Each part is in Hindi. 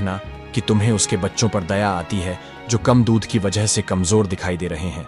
कहना कि तुम्हें उसके बच्चों पर दया आती है जो कम दूध की वजह से कमजोर दिखाई दे रहे हैं।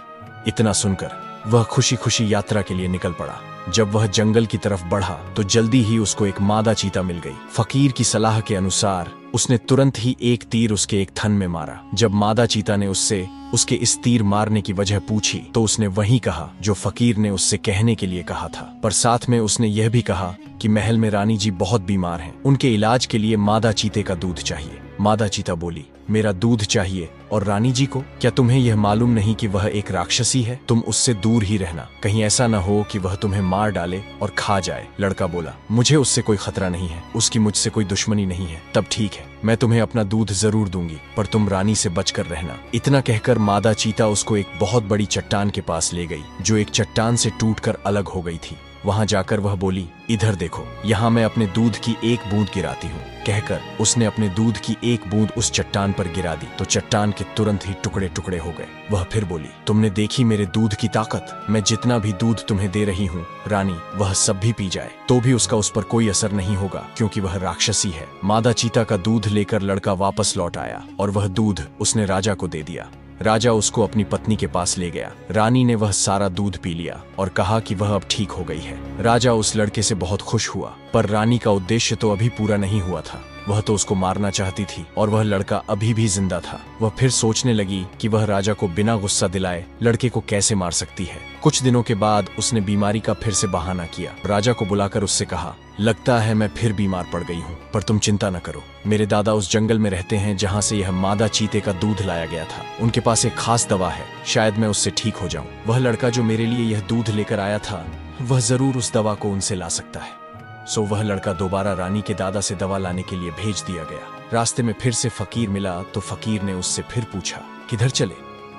इतना सुनकर वह खुशी खुशी यात्रा के लिए निकल पड़ा। जब वह जंगल की तरफ बढ़ा तो जल्दी ही उसको एक मादा चीता मिल गई। फकीर की सलाह के अनुसार उसने तुरंत ही एक तीर उसके एक थन में मारा। जब मादा चीता ने उससे उसके इस तीर मारने की वजह पूछी तो उसने वही कहा जो फकीर ने उससे कहने के लिए कहा था, पर साथ में उसने यह भी कहा कि महल में रानी जी बहुत बीमार हैं, उनके इलाज के लिए मादा चीते का दूध चाहिए। मादा चीता बोली, मेरा दूध चाहिए और रानी जी को? क्या तुम्हें यह मालूम नहीं कि वह एक राक्षसी है? तुम उससे दूर ही रहना, कहीं ऐसा न हो कि वह तुम्हें मार डाले और खा जाए। लड़का बोला, मुझे उससे कोई खतरा नहीं है, उसकी मुझसे कोई दुश्मनी नहीं है। तब ठीक है, मैं तुम्हें अपना दूध जरूर दूंगी, पर तुम रानी से बचकर रहना। इतना कहकर मादा चीता उसको एक बहुत बड़ी चट्टान के पास ले गई जो एक चट्टान से टूटकर अलग हो गई थी। वहां जाकर वह बोली, इधर देखो, यहाँ मैं अपने दूध की एक बूंद गिराती हूँ। कहकर उसने अपने दूध की एक बूंद उस चट्टान पर गिरा दी तो चट्टान के तुरंत ही टुकड़े टुकड़े हो गए। वह फिर बोली, तुमने देखी मेरे दूध की ताकत? मैं जितना भी दूध तुम्हें दे रही हूँ रानी, वह सब भी पी जाए तो भी उसका उस पर कोई असर नहीं होगा, क्योंकि वह राक्षसी है। मादा चीता का दूध लेकर लड़का वापस लौट आया और वह दूध उसने राजा को दे दिया। राजा उसको अपनी पत्नी के पास ले गया। रानी ने वह सारा दूध पी लिया और कहा कि वह अब ठीक हो गई है। राजा उस लड़के से बहुत खुश हुआ, पर रानी का उद्देश्य तो अभी पूरा नहीं हुआ था। वह तो उसको मारना चाहती थी और वह लड़का अभी भी जिंदा था। वह फिर सोचने लगी कि वह राजा को बिना गुस्सा दिलाए लड़के को कैसे मार सकती है। कुछ दिनों के बाद उसने बीमारी का फिर से बहाना किया। राजा को बुलाकर उससे कहा, लगता है मैं फिर बीमार पड़ गई हूँ, पर तुम चिंता न करो। मेरे दादा उस जंगल में रहते हैं जहाँ से यह मादा चीते का दूध लाया गया था। उनके पास एक खास दवा है, शायद मैं उससे ठीक हो जाऊं। वह लड़का जो मेरे लिए यह दूध लेकर आया था, वह जरूर उस दवा को उनसे ला सकता है। सो वह लड़का दोबारा रानी के दादा से दवा लाने के लिए भेज दिया गया। रास्ते में फिर से फकीर मिला तो फकीर ने उससे फिर पूछा, किधर चले?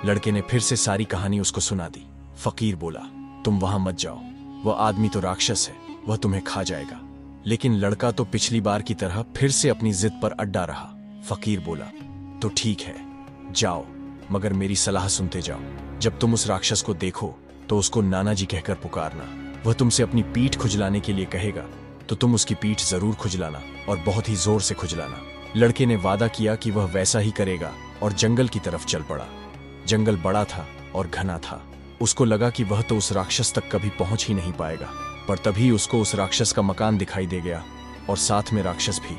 लड़के ने फिर से सारी कहानी उसको सुना दी। फकीर बोला, तुम वहां मत जाओ, वह आदमी तो राक्षस है, वह तुम्हें खा जाएगा। लेकिन लड़का तो पिछली बार की तरह फिर से अपनी जिद पर अड्डा रहा। फकीर बोला, तो ठीक है, जाओ, मगर मेरी सलाह सुनते जाओ। जब तुम उस राक्षस को देखो तो उसको नाना जी कहकर पुकारना। वह तुमसे अपनी पीठ खुजलाने के लिए कहेगा तो तुम उसकी पीठ जरूर खुजलाना और बहुत ही जोर से खुजलाना। लड़के ने वादा किया कि वह वैसा ही करेगा और जंगल की तरफ चल पड़ा। जंगल बड़ा था और घना था। उसको लगा कि वह तो उस राक्षस तक कभी पहुंच ही नहीं पाएगा, पर तभी उसको उस राक्षस का मकान दिखाई दे गया और साथ में राक्षस भी।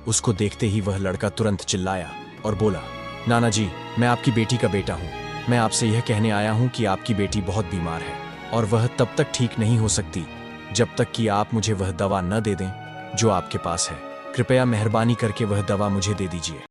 उसको देखते ही वह लड़का तुरंत चिल्लाया और बोला, नाना जी, मैं आपकी बेटी का बेटा हूँ। मैं आपसे यह कहने आया हूँ कि आपकी बेटी बहुत बीमार है और वह तब तक ठीक नहीं हो सकती जब तक कि आप मुझे वह दवा न दे दें जो आपके पास है। कृपया मेहरबानी करके वह दवा मुझे दे दीजिए।